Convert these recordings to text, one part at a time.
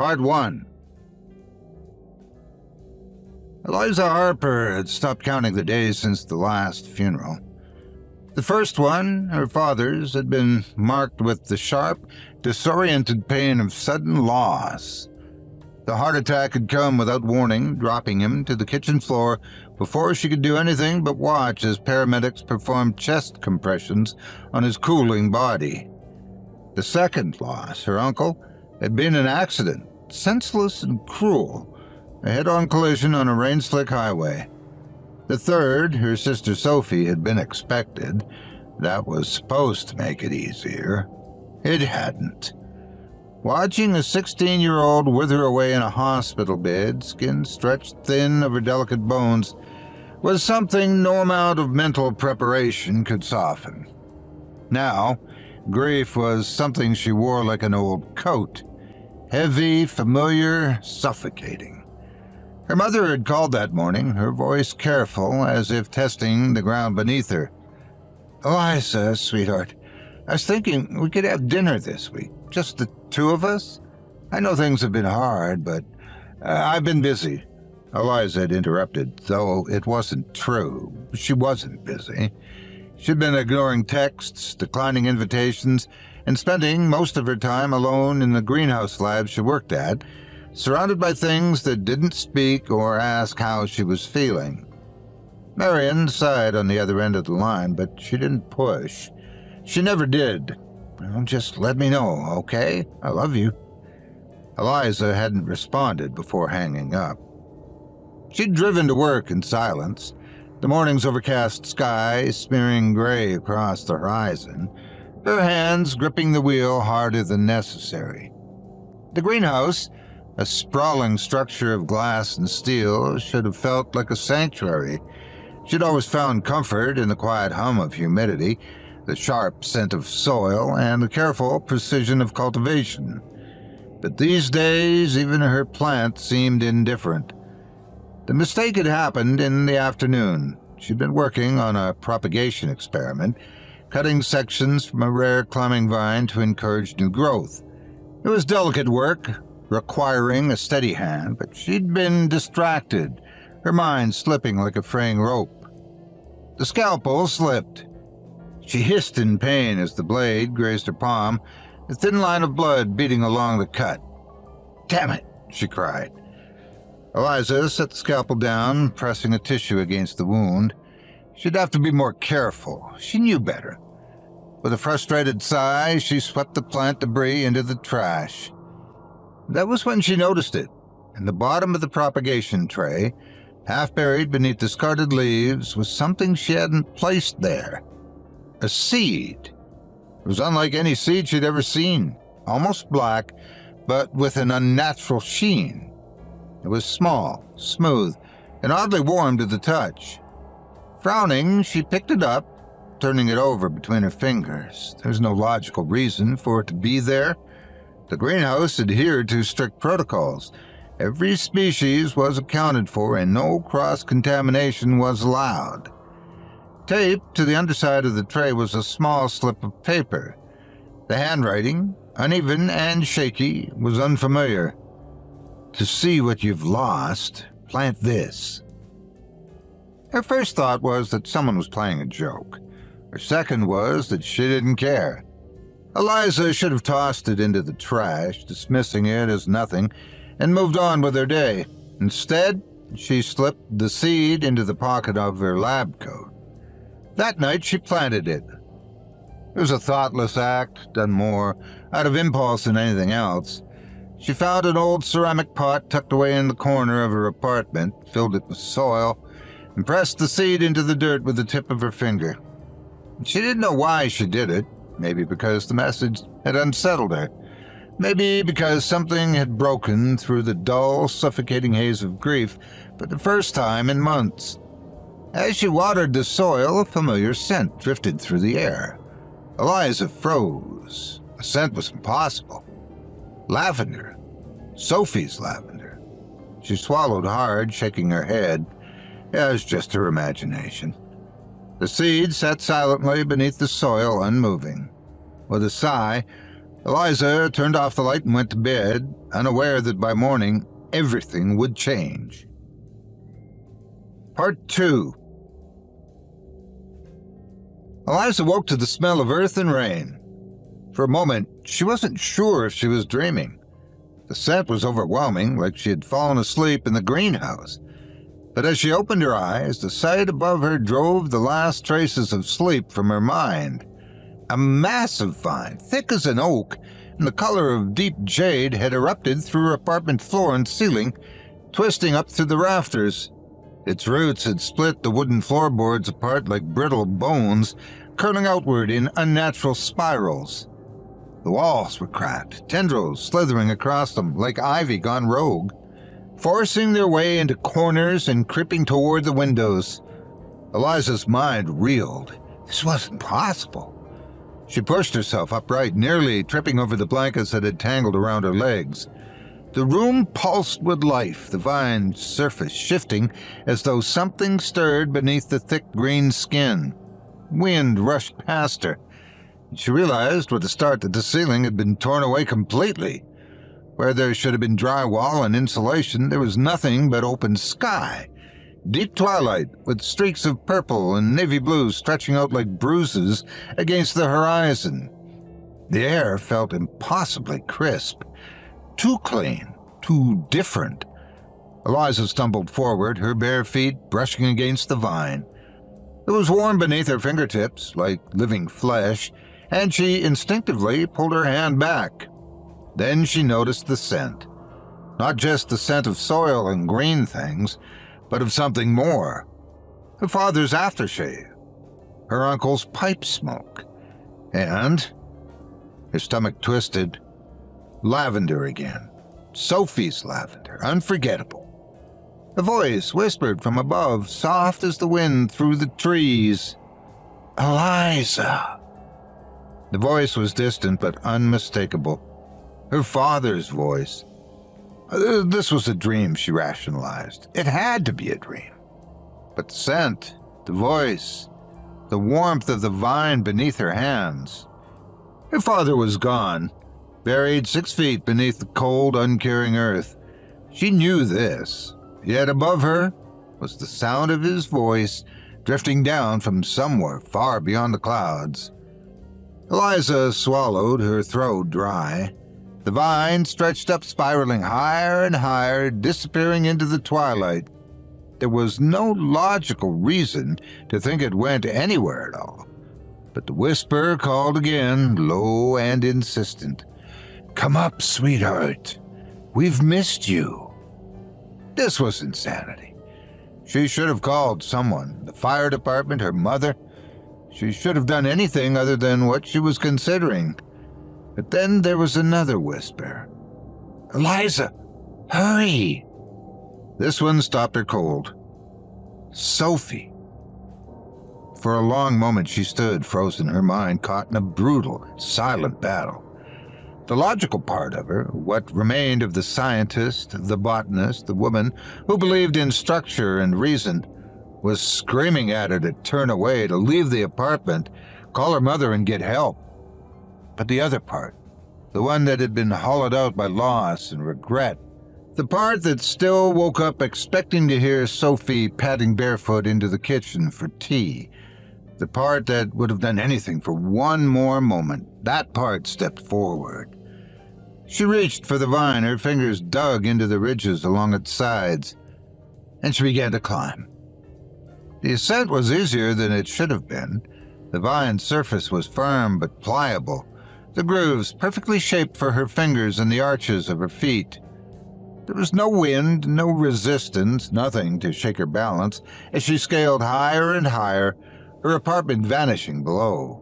Part 1. Eliza Harper had stopped counting the days since the last funeral. The first one, her father's, had been marked with the sharp, disoriented pain of sudden loss. The heart attack had come without warning, dropping him to the kitchen floor before she could do anything but watch as paramedics performed chest compressions on his cooling body. The second loss, her uncle, had been an accident, senseless and cruel, a head-on collision on a rain-slick highway. The third, her sister Sophie, had been expected. That was supposed to make it easier. It hadn't. Watching a 16-year-old wither away in a hospital bed, skin stretched thin over delicate bones, was something no amount of mental preparation could soften. Now, grief was something she wore like an old coat. Heavy, familiar, suffocating. Her mother had called that morning, her voice careful, as if testing the ground beneath her. "Eliza, sweetheart, I was thinking we could have dinner this week, just the two of us. I know things have been hard, but I've been busy." Eliza had interrupted, though it wasn't true. She wasn't busy. She'd been ignoring texts, declining invitations, and spending most of her time alone in the greenhouse lab she worked at, surrounded by things that didn't speak or ask how she was feeling. Marion sighed on the other end of the line, but she didn't push. She never did. "Well, just let me know, okay? I love you." Eliza hadn't responded before hanging up. She'd driven to work in silence, the morning's overcast sky smearing gray across the horizon, her hands gripping the wheel harder than necessary. The greenhouse, a sprawling structure of glass and steel, should have felt like a sanctuary. She'd always found comfort in the quiet hum of humidity, the sharp scent of soil, and the careful precision of cultivation. But these days, even her plants seemed indifferent. The mistake had happened in the afternoon. She'd been working on a propagation experiment, cutting sections from a rare climbing vine to encourage new growth. It was delicate work, requiring a steady hand, but she'd been distracted, her mind slipping like a fraying rope. The scalpel slipped. She hissed in pain as the blade grazed her palm, a thin line of blood beating along the cut. "Damn it!" she cried. Eliza set the scalpel down, pressing a tissue against the wound. She'd have to be more careful. She knew better. With a frustrated sigh, she swept the plant debris into the trash. That was when she noticed it. In the bottom of the propagation tray, half buried beneath discarded leaves, was something she hadn't placed there. A seed. It was unlike any seed she'd ever seen, almost black, but with an unnatural sheen. It was small, smooth, and oddly warm to the touch. Frowning, she picked it up, turning it over between her fingers. There's no logical reason for it to be there. The greenhouse adhered to strict protocols. Every species was accounted for and no cross-contamination was allowed. Taped to the underside of the tray was a small slip of paper. The handwriting, uneven and shaky, was unfamiliar. "To see what you've lost, plant this." Her first thought was that someone was playing a joke. Her second was that she didn't care. Eliza should have tossed it into the trash, dismissing it as nothing, and moved on with her day. Instead, she slipped the seed into the pocket of her lab coat. That night, she planted it. It was a thoughtless act, done more out of impulse than anything else. She found an old ceramic pot tucked away in the corner of her apartment, filled it with soil, and pressed the seed into the dirt with the tip of her finger. She didn't know why she did it. Maybe because the message had unsettled her. Maybe because something had broken through the dull, suffocating haze of grief for the first time in months. As she watered the soil, a familiar scent drifted through the air. Eliza froze. The scent was impossible. Lavender. Sophie's lavender. She swallowed hard, shaking her head. It was just her imagination. The seed sat silently beneath the soil, unmoving. With a sigh, Eliza turned off the light and went to bed, unaware that by morning everything would change. Part 2. Eliza woke to the smell of earth and rain. For a moment, she wasn't sure if she was dreaming. The scent was overwhelming, like she had fallen asleep in the greenhouse. But as she opened her eyes, the sight above her drove the last traces of sleep from her mind. A massive vine, thick as an oak, and the color of deep jade, had erupted through her apartment floor and ceiling, twisting up through the rafters. Its roots had split the wooden floorboards apart like brittle bones, curling outward in unnatural spirals. The walls were cracked, tendrils slithering across them like ivy gone rogue, forcing their way into corners and creeping toward the windows. Eliza's mind reeled. This wasn't possible. She pushed herself upright, nearly tripping over the blankets that had tangled around her legs. The room pulsed with life, the vine's surface shifting as though something stirred beneath the thick green skin. Wind rushed past her. She realized with a start that the ceiling had been torn away completely. Where there should have been drywall and insulation, there was nothing but open sky. Deep twilight, with streaks of purple and navy blue stretching out like bruises against the horizon. The air felt impossibly crisp. Too clean, too different. Eliza stumbled forward, her bare feet brushing against the vine. It was warm beneath her fingertips, like living flesh, and she instinctively pulled her hand back. Then she noticed the scent. Not just the scent of soil and green things, but of something more. Her father's aftershave, her uncle's pipe smoke, and, her stomach twisted, lavender again. Sophie's lavender, unforgettable. A voice whispered from above, soft as the wind through the trees. "Eliza." The voice was distant but unmistakable. Her father's voice. This was a dream, she rationalized. It had to be a dream. But the scent, the voice, the warmth of the vine beneath her hands. Her father was gone, buried 6 feet beneath the cold, uncaring earth. She knew this, yet above her was the sound of his voice drifting down from somewhere far beyond the clouds. Eliza swallowed, her throat dry. The vine stretched up, spiraling higher and higher, disappearing into the twilight. There was no logical reason to think it went anywhere at all. But the whisper called again, low and insistent. "Come up, sweetheart. We've missed you." This was insanity. She should have called someone, the fire department, her mother. She should have done anything other than what she was considering. But then there was another whisper. "Eliza, hurry!" This one stopped her cold. Sophie. For a long moment she stood, frozen, her mind caught in a brutal, silent battle. The logical part of her, what remained of the scientist, the botanist, the woman who believed in structure and reason, was screaming at her to turn away, to leave the apartment, call her mother and get help. But the other part, the one that had been hollowed out by loss and regret, the part that still woke up expecting to hear Sophie padding barefoot into the kitchen for tea, the part that would have done anything for one more moment, that part stepped forward. She reached for the vine, her fingers dug into the ridges along its sides, and she began to climb. The ascent was easier than it should have been. The vine's surface was firm but pliable, the grooves perfectly shaped for her fingers and the arches of her feet. There was no wind, no resistance, nothing to shake her balance as she scaled higher and higher, her apartment vanishing below.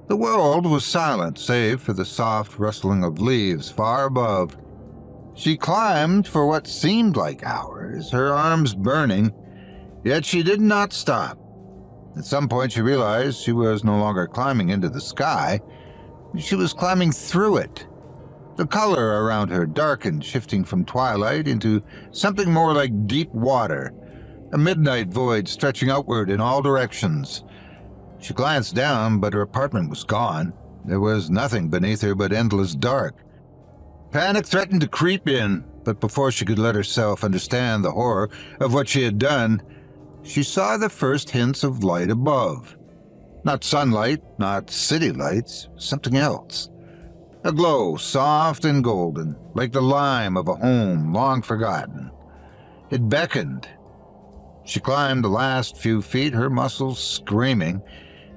The world was silent, save for the soft rustling of leaves far above. She climbed for what seemed like hours, her arms burning, yet she did not stop. At some point she realized she was no longer climbing into the sky. She was climbing through it. The color around her darkened, shifting from twilight into something more like deep water, a midnight void stretching outward in all directions. She glanced down, but her apartment was gone. There was nothing beneath her but endless dark. Panic threatened to creep in, but before she could let herself understand the horror of what she had done, she saw the first hints of light above. Not sunlight, not city lights, something else. A glow, soft and golden, like the lime of a home long forgotten. It beckoned. She climbed the last few feet, her muscles screaming,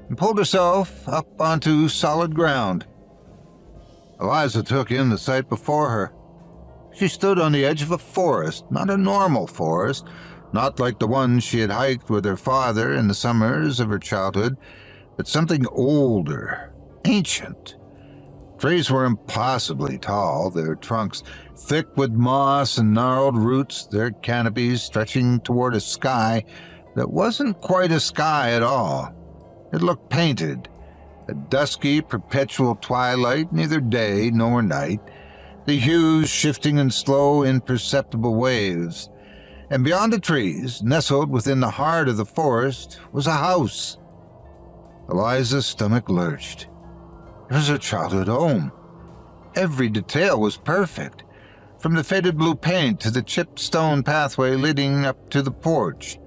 and pulled herself up onto solid ground. Eliza took in the sight before her. She stood on the edge of a forest, not a normal forest, not like the one she had hiked with her father in the summers of her childhood, but something older, ancient. Trees were impossibly tall, their trunks thick with moss and gnarled roots, their canopies stretching toward a sky that wasn't quite a sky at all. It looked painted, a dusky, perpetual twilight, neither day nor night, the hues shifting in slow, imperceptible waves. And beyond the trees, nestled within the heart of the forest, was a house. Eliza's stomach lurched. It was her childhood home. Every detail was perfect, from the faded blue paint to the chipped stone pathway leading up to the porch.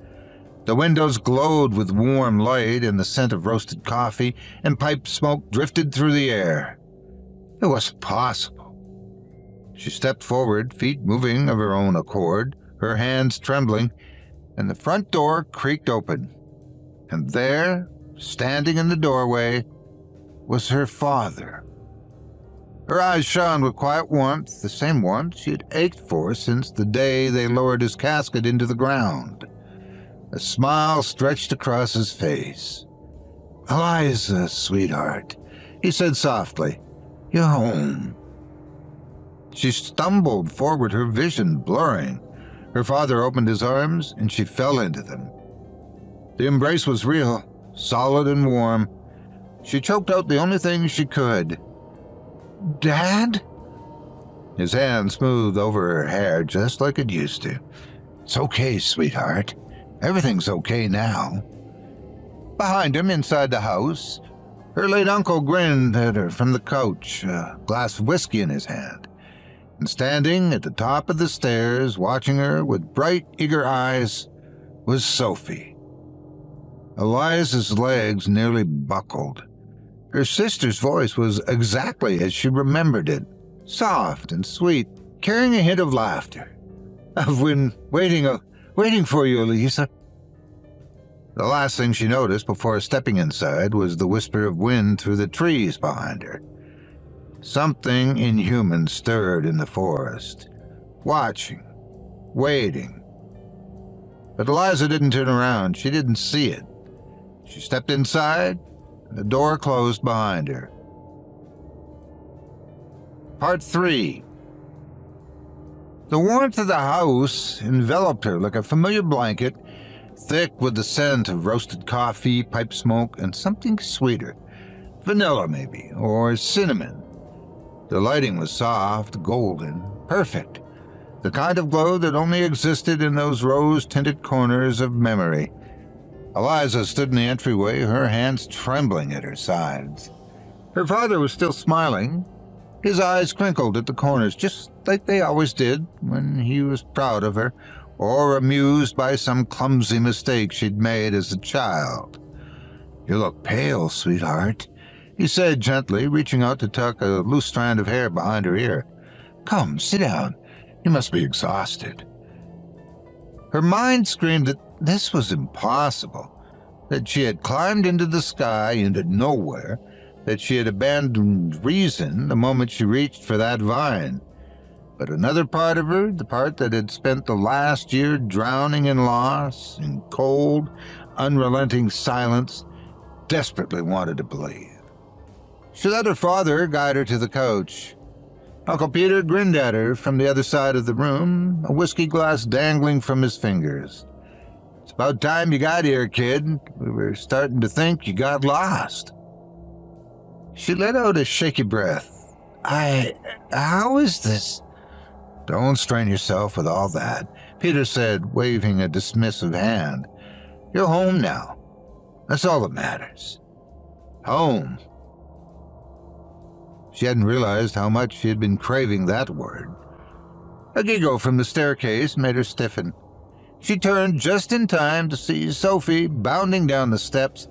The windows glowed with warm light, and the scent of roasted coffee and pipe smoke drifted through the air. It wasn't possible. She stepped forward, feet moving of her own accord, her hands trembling, and the front door creaked open. And there, standing in the doorway, was her father. Her eyes shone with quiet warmth, the same warmth she had ached for since the day they lowered his casket into the ground. A smile stretched across his face. "Eliza, sweetheart," he said softly, "you're home." She stumbled forward, her vision blurring. Her father opened his arms, and she fell into them. The embrace was real, solid and warm. She choked out the only thing she could. "Dad?" His hand smoothed over her hair just like it used to. "It's okay, sweetheart. Everything's okay now." Behind him, inside the house, her late uncle grinned at her from the couch, a glass of whiskey in his hand. And standing at the top of the stairs, watching her with bright, eager eyes, was Sophie. Eliza's legs nearly buckled. Her sister's voice was exactly as she remembered it, soft and sweet, carrying a hint of laughter. "I've been waiting for you, Eliza." The last thing she noticed before stepping inside was the whisper of wind through the trees behind her. Something inhuman stirred in the forest, watching, waiting. But Eliza didn't turn around. She didn't see it. She stepped inside, and the door closed behind her. Part 3. The warmth of the house enveloped her like a familiar blanket, thick with the scent of roasted coffee, pipe smoke, and something sweeter. Vanilla, maybe, or cinnamon. The lighting was soft, golden, perfect. The kind of glow that only existed in those rose-tinted corners of memory. Eliza stood in the entryway, her hands trembling at her sides. Her father was still smiling. His eyes crinkled at the corners, just like they always did when he was proud of her, or amused by some clumsy mistake she'd made as a child. "You look pale, sweetheart," he said gently, reaching out to tuck a loose strand of hair behind her ear. "Come, sit down. You must be exhausted." Her mind screamed that this was impossible, that she had climbed into the sky, into nowhere, that she had abandoned reason the moment she reached for that vine. But another part of her, the part that had spent the last year drowning in loss, in cold, unrelenting silence, desperately wanted to believe. She let her father guide her to the couch. Uncle Peter grinned at her from the other side of the room, a whiskey glass dangling from his fingers. "It's about time you got here, kid. We were starting to think you got lost." She let out a shaky breath. How is this?" "Don't strain yourself with all that," Peter said, waving a dismissive hand. "You're home now. That's all that matters. Home." She hadn't realized how much she had been craving that word. A giggle from the staircase made her stiffen. She turned just in time to see Sophie bounding down the steps,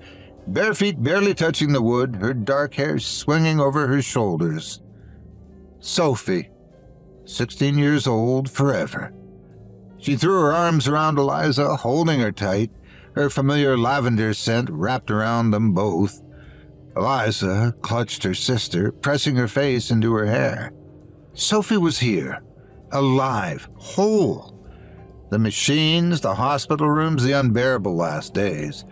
bare feet barely touching the wood, her dark hair swinging over her shoulders. Sophie, 16 years old forever. She threw her arms around Eliza, holding her tight, her familiar lavender scent wrapped around them both. Eliza clutched her sister, pressing her face into her hair. Sophie was here, alive, whole. The machines, the hospital rooms, the unbearable last days.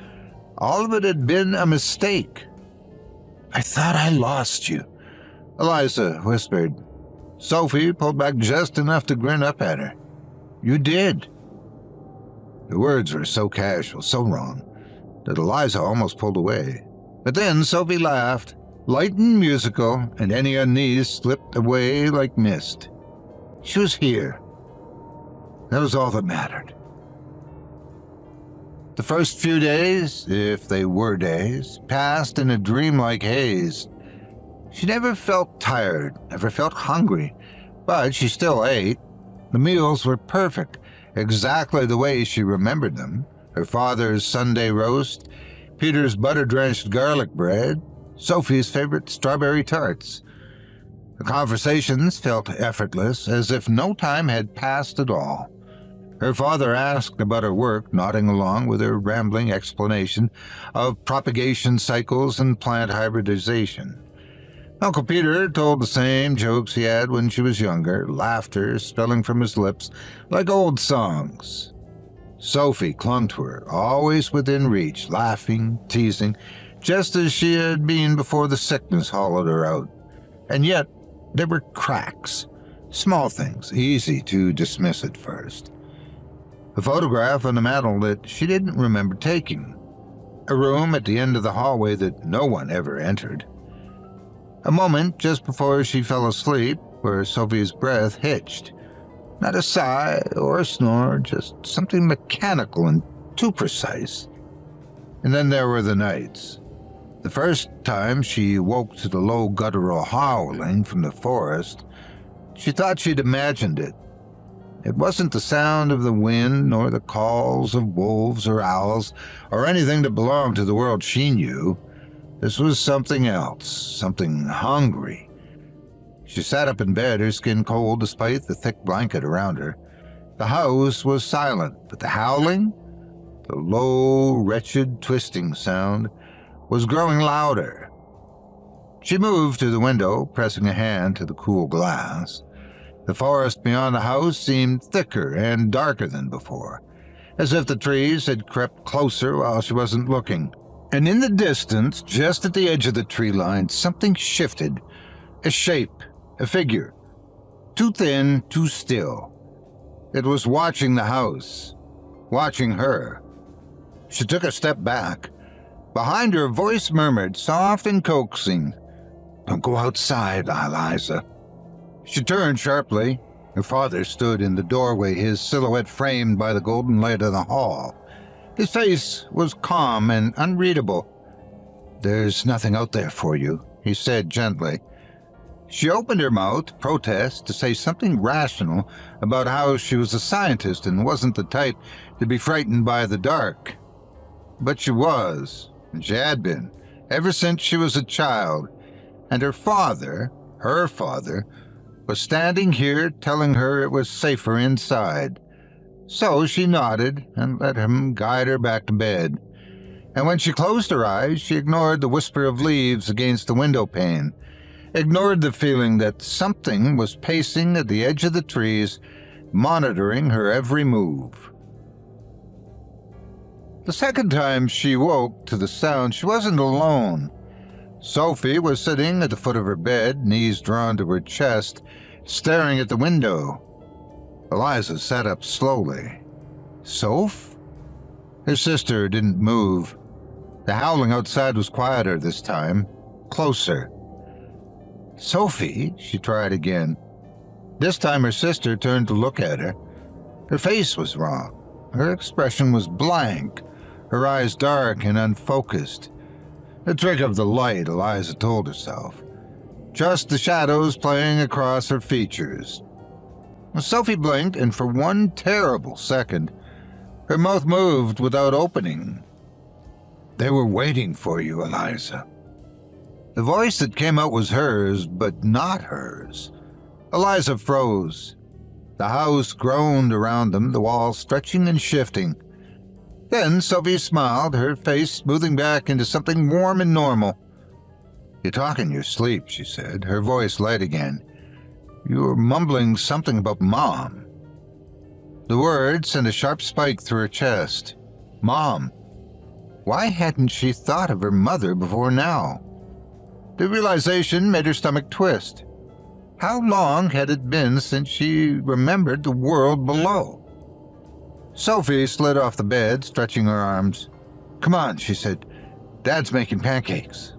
All of it had been a mistake. "I thought I lost you," Eliza whispered. Sophie pulled back just enough to grin up at her. "You did." The words were so casual, so wrong, that Eliza almost pulled away. But then Sophie laughed, light and musical, and any unease slipped away like mist. She was here. That was all that mattered. The first few days, if they were days, passed in a dreamlike haze. She never felt tired, never felt hungry, but she still ate. The meals were perfect, exactly the way she remembered them. Her father's Sunday roast, Peter's butter-drenched garlic bread, Sophie's favorite strawberry tarts. The conversations felt effortless, as if no time had passed at all. Her father asked about her work, nodding along with her rambling explanation of propagation cycles and plant hybridization. Uncle Peter told the same jokes he had when she was younger, laughter spilling from his lips like old songs. Sophie clung to her, always within reach, laughing, teasing, just as she had been before the sickness hollowed her out. And yet, there were cracks, small things, easy to dismiss at first. A photograph on the mantel that she didn't remember taking. A room at the end of the hallway that no one ever entered. A moment just before she fell asleep where Sophie's breath hitched. Not a sigh or a snore, just something mechanical and too precise. And then there were the nights. The first time she woke to the low guttural howling from the forest, she thought she'd imagined it. It wasn't the sound of the wind, nor the calls of wolves or owls, or anything that belonged to the world she knew. This was something else, something hungry. She sat up in bed, her skin cold despite the thick blanket around her. The house was silent, but the howling, the low, wretched, twisting sound, was growing louder. She moved to the window, pressing a hand to the cool glass. The forest beyond the house seemed thicker and darker than before, as if the trees had crept closer while she wasn't looking. And in the distance, just at the edge of the tree line, something shifted. A shape, a figure. Too thin, too still. It was watching the house, watching her. She took a step back. Behind her, a voice murmured, soft and coaxing, "Don't go outside, Eliza." She turned sharply. Her father stood in the doorway, his silhouette framed by the golden light of the hall. His face was calm and unreadable. "There's nothing out there for you," he said gently. She opened her mouth to protest, to say something rational about how she was a scientist and wasn't the type to be frightened by the dark. But she was, and she had been, ever since she was a child, and her father, was standing here telling her it was safer inside. So she nodded and let him guide her back to bed. And when she closed her eyes, she ignored the whisper of leaves against the window pane, ignored the feeling that something was pacing at the edge of the trees, monitoring her every move. The second time she woke to the sound, she wasn't alone. Sophie was sitting at the foot of her bed, knees drawn to her chest, staring at the window. Eliza sat up slowly. "Soph?" Her sister didn't move. The howling outside was quieter this time, closer. "Sophie?" she tried again. This time her sister turned to look at her. Her face was wrong. Her expression was blank, her eyes dark and unfocused. A trick of the light, Eliza told herself. just the shadows playing across her features. Sophie blinked, and for one terrible second, her mouth moved without opening. "They were waiting for you, Eliza." The voice that came out was hers, but not hers. Eliza froze. The house groaned around them, the walls stretching and shifting. Then Sophie smiled, her face smoothing back into something warm and normal. "You talk in your sleep," she said, her voice light again. "You were mumbling something about Mom." The word sent a sharp spike through her chest. Mom. Why hadn't she thought of her mother before now? The realization made her stomach twist. How long had it been since she remembered the world below? Sophie slid off the bed, stretching her arms. "Come on," she said. "Dad's making pancakes."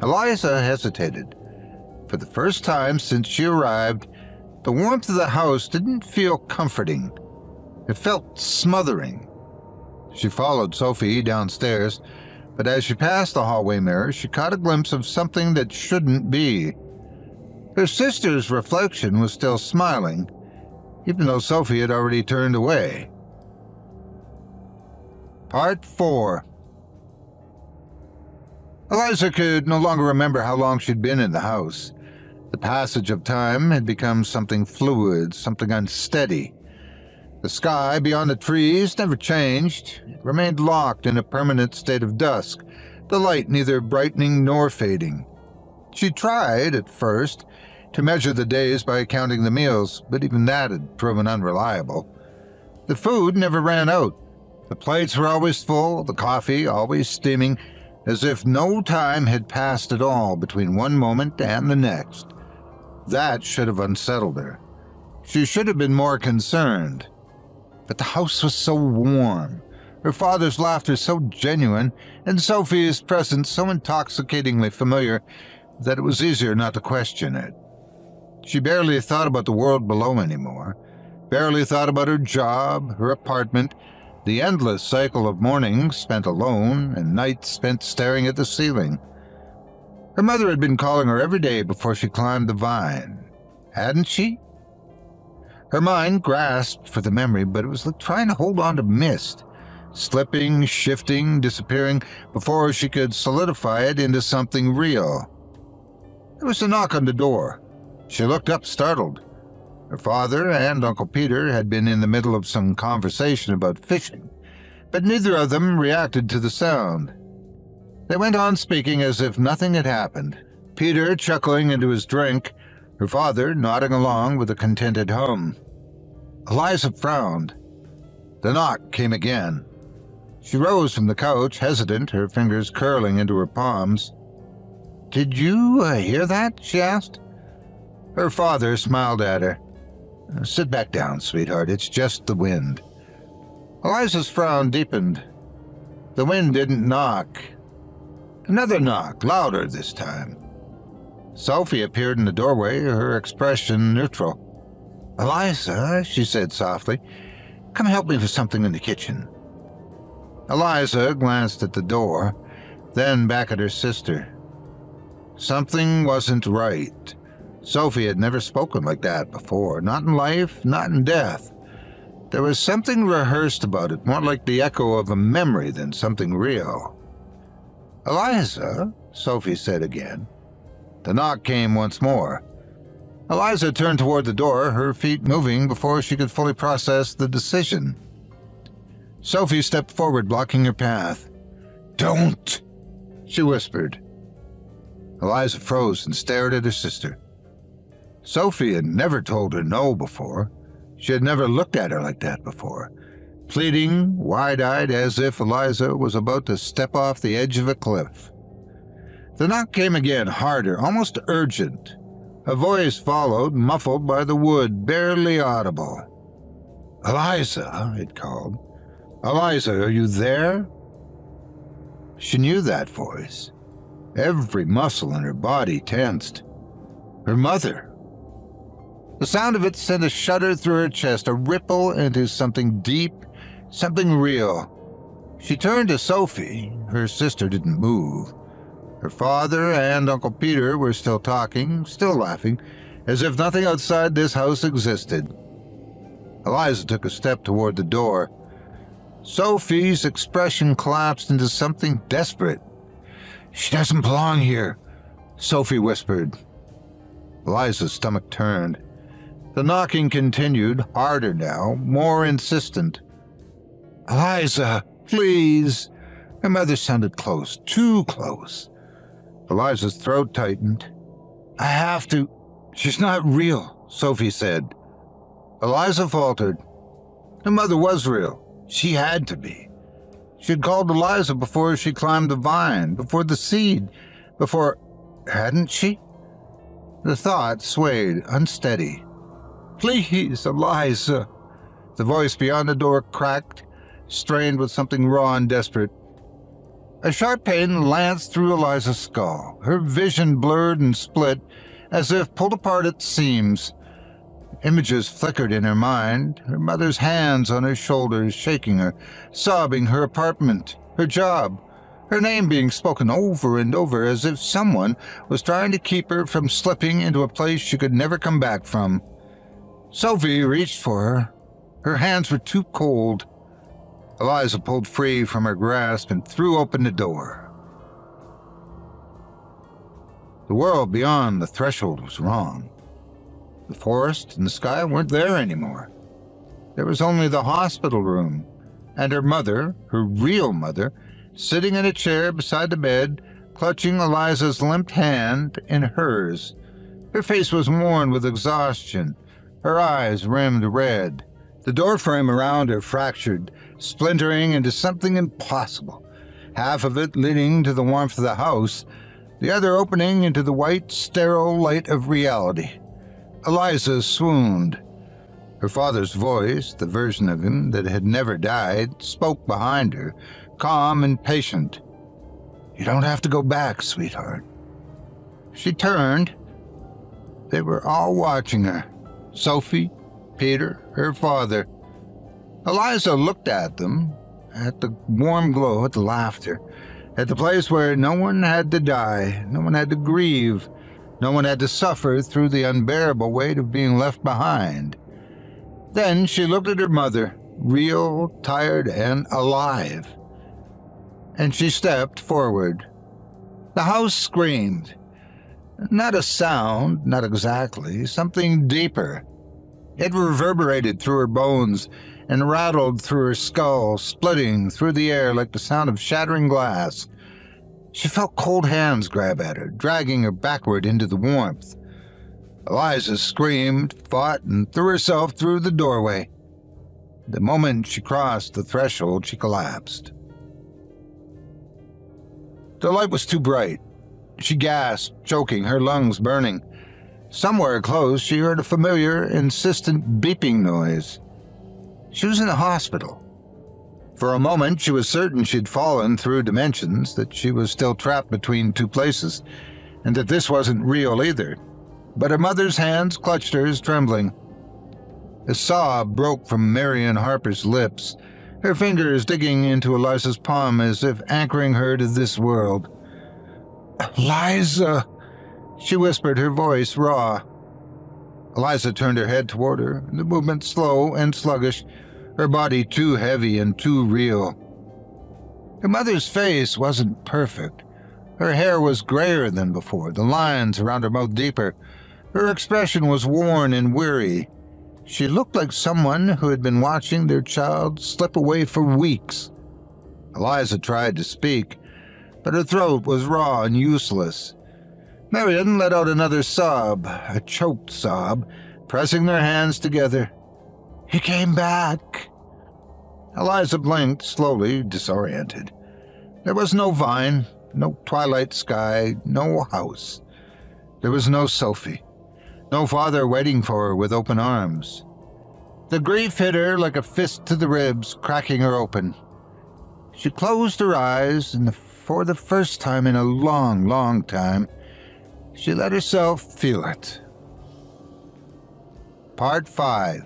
Eliza hesitated. For the first time since she arrived, the warmth of the house didn't feel comforting. It felt smothering. She followed Sophie downstairs, but as she passed the hallway mirror, she caught a glimpse of something that shouldn't be. Her sister's reflection was still smiling, even though Sophie had already turned away. Part 4. Eliza could no longer remember how long she'd been in the house. The passage of time had become something fluid, something unsteady. The sky beyond the trees never changed. It remained locked in a permanent state of dusk, the light neither brightening nor fading. She tried, at first, to measure the days by counting the meals, but even that had proven unreliable. The food never ran out. The plates were always full, the coffee always steaming, as if no time had passed at all between one moment and the next. That should have unsettled her. She should have been more concerned. But the house was so warm, her father's laughter so genuine, and Sophie's presence so intoxicatingly familiar that it was easier not to question it. She barely thought about the world below anymore, barely thought about her job, her apartment, the endless cycle of mornings spent alone and nights spent staring at the ceiling. Her mother had been calling her every day before she climbed the vine. Hadn't she? Her mind grasped for the memory, but it was like trying to hold on to mist, slipping, shifting, disappearing before she could solidify it into something real. There was a knock on the door. She looked up, startled. Her father and Uncle Peter had been in the middle of some conversation about fishing, but neither of them reacted to the sound. They went on speaking as if nothing had happened, Peter chuckling into his drink, her father nodding along with a contented hum. Eliza frowned. The knock came again. She rose from the couch, hesitant, her fingers curling into her palms. "Did you hear that?" she asked. Her father smiled at her. "Sit back down, sweetheart. It's just the wind." Eliza's frown deepened. The wind didn't knock. Another knock, louder this time. Sophie appeared in the doorway, her expression neutral. "Eliza," she said softly, "come help me with something in the kitchen." Eliza glanced at the door, then back at her sister. Something wasn't right. Sophie had never spoken like that before, not in life, not in death. There was something rehearsed about it, more like the echo of a memory than something real. "Eliza," Sophie said again. The knock came once more. Eliza turned toward the door, her feet moving before she could fully process the decision. Sophie stepped forward, blocking her path. "Don't," she whispered. Eliza froze and stared at her sister. Sophie had never told her no before. She had never looked at her like that before, pleading, wide-eyed, as if Eliza was about to step off the edge of a cliff. The knock came again, harder, almost urgent. A voice followed, muffled by the wood, barely audible. "Eliza," it called. "Eliza, are you there?" She knew that voice. Every muscle in her body tensed. Her mother. The sound of it sent a shudder through her chest, a ripple into something deep, something real. She turned to Sophie. Her sister didn't move. Her father and Uncle Peter were still talking, still laughing, as if nothing outside this house existed. Eliza took a step toward the door. Sophie's expression collapsed into something desperate. "She doesn't belong here," Sophie whispered. Eliza's stomach turned. The knocking continued, harder now, more insistent. "Eliza, please." Her mother sounded close, too close. Eliza's throat tightened. "I have to. She's not real," Sophie said. Eliza faltered. Her mother was real. She had to be. She had called Eliza before she climbed the vine, before the seed, before... Hadn't she? The thought swayed, unsteady. "Please, Eliza." The voice beyond the door cracked, strained with something raw and desperate. A sharp pain lanced through Eliza's skull. Her vision blurred and split, as if pulled apart at seams. Images flickered in her mind, her mother's hands on her shoulders, shaking her, sobbing, her apartment, her job, her name being spoken over and over as if someone was trying to keep her from slipping into a place she could never come back from. Sophie reached for her. Her hands were too cold. Eliza pulled free from her grasp and threw open the door. The world beyond the threshold was wrong. The forest and the sky weren't there anymore. There was only the hospital room, and her mother, her real mother, sitting in a chair beside the bed, clutching Eliza's limp hand in hers. Her face was worn with exhaustion, her eyes rimmed red. The doorframe around her fractured, splintering into something impossible, half of it leading to the warmth of the house, the other opening into the white, sterile light of reality. Eliza swooned. Her father's voice, the version of him that had never died, spoke behind her, calm and patient. "You don't have to go back, sweetheart." She turned. They were all watching her. Sophie, Peter, her father. Eliza looked at them, at the warm glow, at the laughter, at the place where no one had to die, no one had to grieve, no one had to suffer through the unbearable weight of being left behind. Then she looked at her mother, real, tired, and alive. And she stepped forward. The house screamed. Not a sound, not exactly, something deeper. It reverberated through her bones and rattled through her skull, splitting through the air like the sound of shattering glass. She felt cold hands grab at her, dragging her backward into the warmth. Eliza screamed, fought, and threw herself through the doorway. The moment she crossed the threshold, she collapsed. The light was too bright. She gasped, choking, her lungs burning. Somewhere close, she heard a familiar, insistent beeping noise. She was in the hospital. For a moment, she was certain she'd fallen through dimensions, that she was still trapped between two places, and that this wasn't real either. But her mother's hands clutched hers, trembling. A sob broke from Marion Harper's lips, her fingers digging into Eliza's palm as if anchoring her to this world. "Eliza," she whispered, her voice raw. Eliza turned her head toward her, the movement slow and sluggish, her body too heavy and too real. Her mother's face wasn't perfect. Her hair was grayer than before, the lines around her mouth deeper. Her expression was worn and weary. She looked like someone who had been watching their child slip away for weeks. Eliza tried to speak, but her throat was raw and useless. Marion let out another sob, a choked sob, pressing their hands together. "He came back." Eliza blinked, slowly, disoriented. There was no vine, no twilight sky, no house. There was no Sophie, no father waiting for her with open arms. The grief hit her like a fist to the ribs, cracking her open. She closed her eyes, and for the first time in a long, long time, she let herself feel it. Part 5.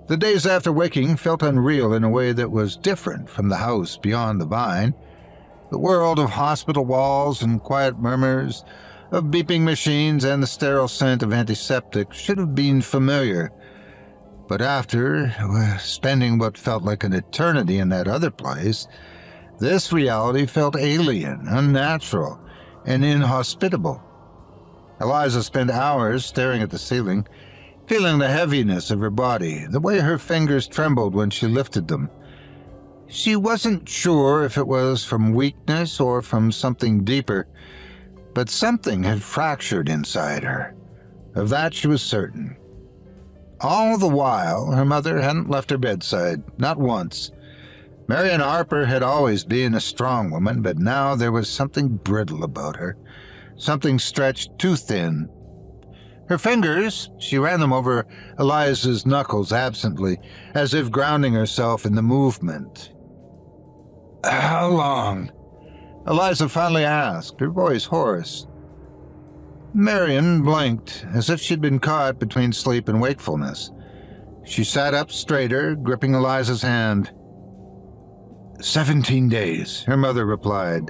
The days after waking felt unreal in a way that was different from the house beyond the vine. The world of hospital walls and quiet murmurs, of beeping machines and the sterile scent of antiseptic should have been familiar. But after spending what felt like an eternity in that other place, this reality felt alien, unnatural, and inhospitable. Eliza spent hours staring at the ceiling, feeling the heaviness of her body, the way her fingers trembled when she lifted them. She wasn't sure if it was from weakness or from something deeper, but something had fractured inside her. Of that she was certain. All the while, her mother hadn't left her bedside, not once. Marian Harper had always been a strong woman, but now there was something brittle about her, something stretched too thin. Her fingers, she ran them over Eliza's knuckles absently, as if grounding herself in the movement. "How long?" Eliza finally asked, her voice hoarse. Marian blinked, as if she'd been caught between sleep and wakefulness. She sat up straighter, gripping Eliza's hand. 17 days, her mother replied.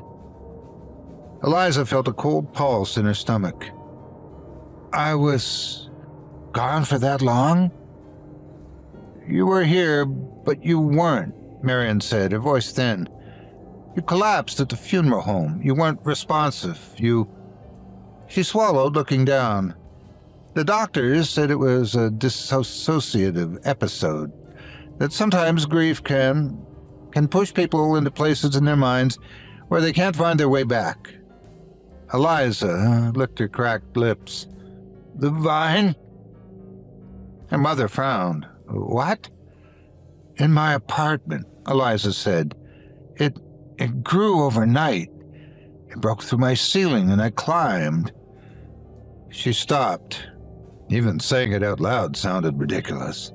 Eliza felt a cold pulse in her stomach. "I was gone for that long?" "You were here, but you weren't," Marian said, her voice thin. "You collapsed at the funeral home. You weren't responsive. She swallowed, looking down. "The doctors said it was a dissociative episode, that sometimes grief can push people into places in their minds where they can't find their way back." Eliza licked her cracked lips. "The vine?" Her mother frowned. "What?" "In my apartment," Eliza said. It grew overnight. It broke through my ceiling and I climbed." She stopped. Even saying it out loud sounded ridiculous.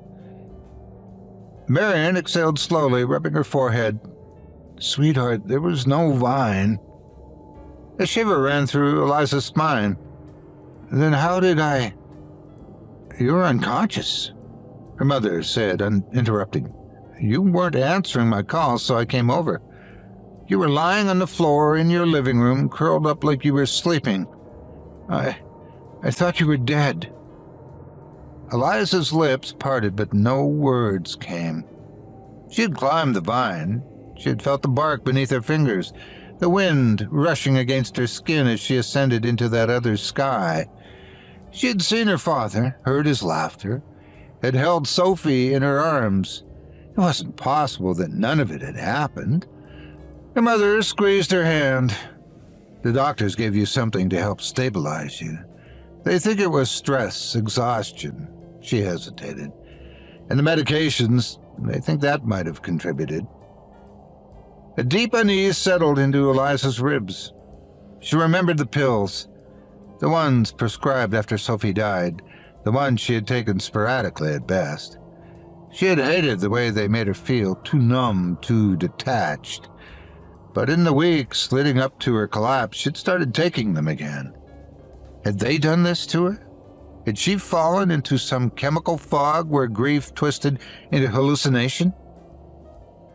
Marian exhaled slowly, rubbing her forehead. "Sweetheart, there was no vine." A shiver ran through Eliza's spine. "Then how did I—" "You were unconscious," her mother said, interrupting. "You weren't answering my calls, so I came over. You were lying on the floor in your living room, curled up like you were sleeping. I thought you were dead." Eliza's lips parted, but no words came. She had climbed the vine. She had felt the bark beneath her fingers, the wind rushing against her skin as she ascended into that other sky. She had seen her father, heard his laughter, had held Sophie in her arms. It wasn't possible that none of it had happened. Her mother squeezed her hand. "The doctors gave you something to help stabilize you. They think it was stress, exhaustion." She hesitated. "And the medications, they think that might have contributed." A deep unease settled into Eliza's ribs. She remembered the pills, the ones prescribed after Sophie died, the ones she had taken sporadically at best. She had hated the way they made her feel, too numb, too detached. But in the weeks leading up to her collapse, she'd started taking them again. Had they done this to her? Had she fallen into some chemical fog where grief twisted into hallucination?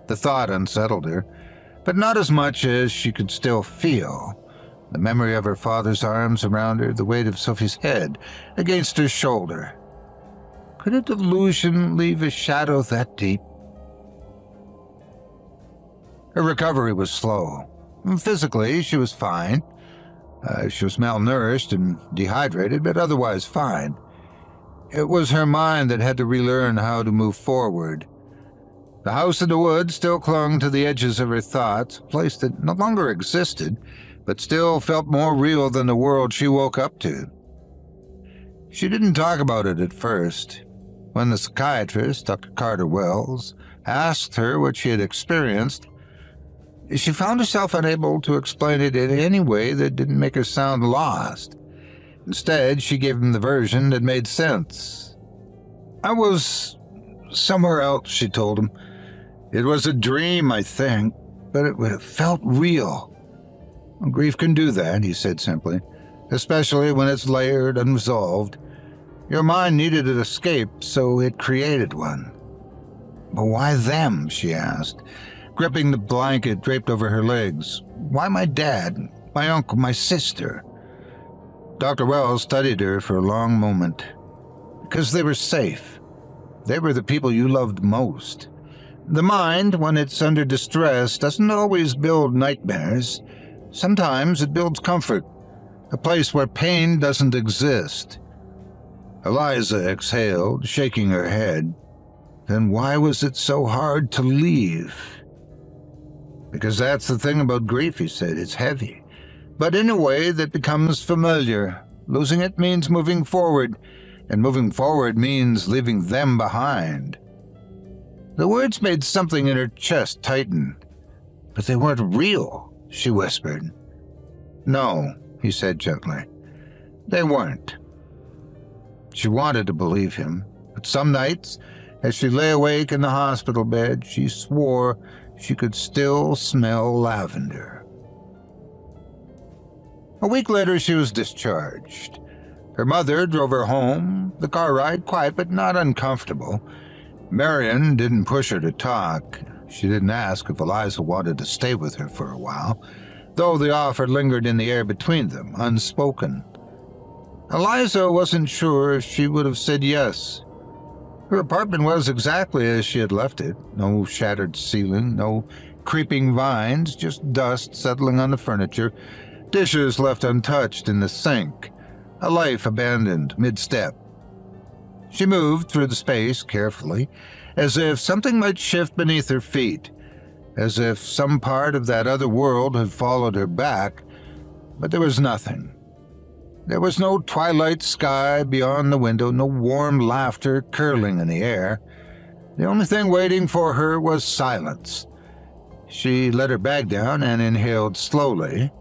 The thought unsettled her, but not as much as she could still feel. The memory of her father's arms around her, the weight of Sophie's head against her shoulder. Could a delusion leave a shadow that deep? Her recovery was slow. Physically, she was fine. She was malnourished and dehydrated, but otherwise fine. It was her mind that had to relearn how to move forward. The house in the woods still clung to the edges of her thoughts, a place that no longer existed, but still felt more real than the world she woke up to. She didn't talk about it at first. When the psychiatrist, Dr. Carter Wells, asked her what she had experienced, she found herself unable to explain it in any way that didn't make her sound lost. Instead, she gave him the version that made sense. "I was somewhere else," she told him. "It was a dream, I think, but it felt real." "Grief can do that," he said simply, "especially when it's layered, unresolved. Your mind needed an escape, so it created one." "But why them?" she asked. gripping the blanket draped over her legs. Why my dad, my uncle, my sister? Dr. Wells studied her for a long moment. Because they were safe. They were the people you loved most. The mind, when it's under distress, doesn't always build nightmares. Sometimes it builds comfort, a place where pain doesn't exist. Eliza exhaled, shaking her head. Then why was it so hard to leave? Because that's the thing about grief, he said. It's heavy, but in a way that becomes familiar. Losing it means moving forward, and moving forward means leaving them behind. The words made something in her chest tighten. But they weren't real, she whispered. No, he said gently. They weren't. She wanted to believe him, but some nights, as she lay awake in the hospital bed, she swore she could still smell lavender. A week later, she was discharged. Her mother drove her home, the car ride quiet but not uncomfortable. Marion didn't push her to talk. She didn't ask if Eliza wanted to stay with her for a while, though the offer lingered in the air between them, unspoken. Eliza wasn't sure if she would have said yes. Her apartment was exactly as she had left it. No shattered ceiling, no creeping vines, just dust settling on the furniture, dishes left untouched in the sink, a life abandoned mid-step. She moved through the space carefully, as if something might shift beneath her feet, as if some part of that other world had followed her back, but there was nothing. There was no twilight sky beyond the window, no warm laughter curling in the air. The only thing waiting for her was silence. She let her bag down and inhaled slowly.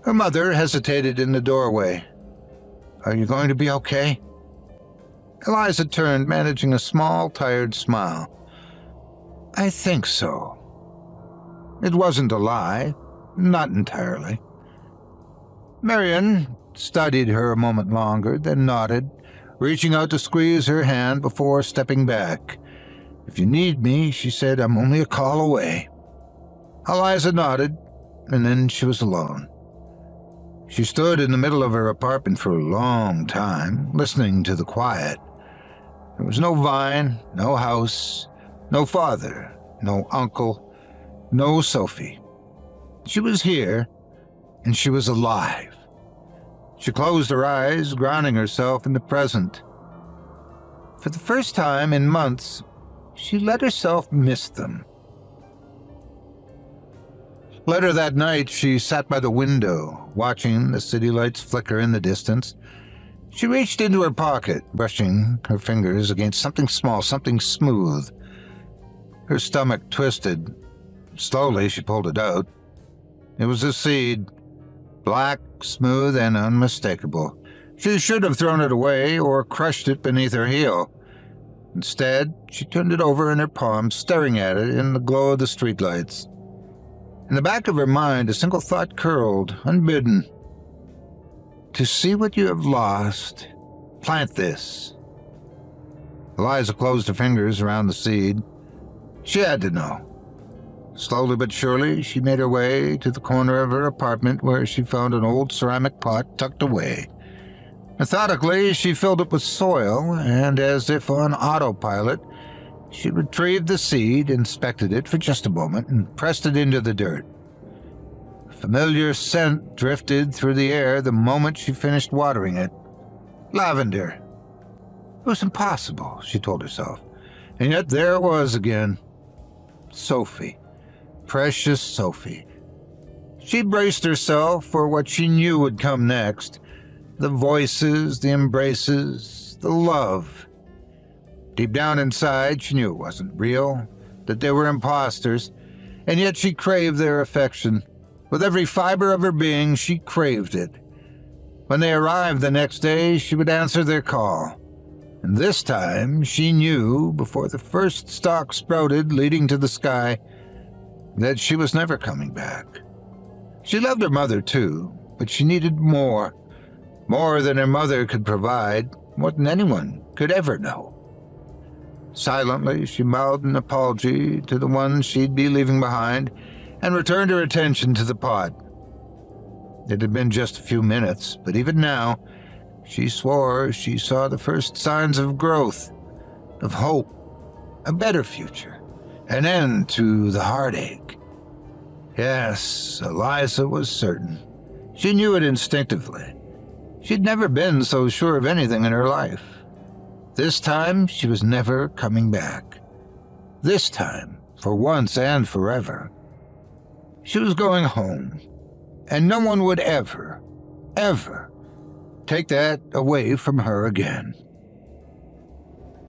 Her mother hesitated in the doorway. Are you going to be okay? Eliza turned, managing a small, tired smile. I think so. It wasn't a lie, not entirely. Marion studied her a moment longer, then nodded, reaching out to squeeze her hand before stepping back. If you need me, she said, I'm only a call away. Eliza nodded, and then she was alone. She stood in the middle of her apartment for a long time, listening to the quiet. There was no vine, no house, no father, no uncle, no Sophie. She was here, and she was alive. She closed her eyes, grounding herself in the present. For the first time in months, she let herself miss them. Later that night, she sat by the window, watching the city lights flicker in the distance. She reached into her pocket, brushing her fingers against something small, something smooth. Her stomach twisted. Slowly, she pulled it out. It was a seed, black, smooth, and unmistakable. She should have thrown it away or crushed it beneath her heel. Instead, she turned it over in her palm, staring at it in the glow of the streetlights. In the back of her mind, a single thought curled, unbidden. To see what you have lost, plant this. Eliza closed her fingers around the seed. She had to know. Slowly but surely, she made her way to the corner of her apartment where she found an old ceramic pot tucked away. Methodically, she filled it with soil, and as if on autopilot, she retrieved the seed, inspected it for just a moment, and pressed it into the dirt. A familiar scent drifted through the air the moment she finished watering it. Lavender. It was impossible, she told herself. And yet there it was again. Sophie. Precious Sophie. She braced herself for what she knew would come next. The voices, the embraces, the love. Deep down inside, she knew it wasn't real, that they were imposters, and yet she craved their affection. With every fiber of her being, she craved it. When they arrived the next day, she would answer their call. And this time, she knew, before the first stalk sprouted leading to the sky, that she was never coming back. She loved her mother, too, but she needed more. More than her mother could provide, more than anyone could ever know. Silently, she bowed an apology to the one she'd be leaving behind and returned her attention to the pot. It had been just a few minutes, but even now, she swore she saw the first signs of growth, of hope, a better future, an end to the heartache. Yes, Eliza was certain. She knew it instinctively. She'd never been so sure of anything in her life. This time, she was never coming back. This time, for once and forever. She was going home, and no one would ever take that away from her again.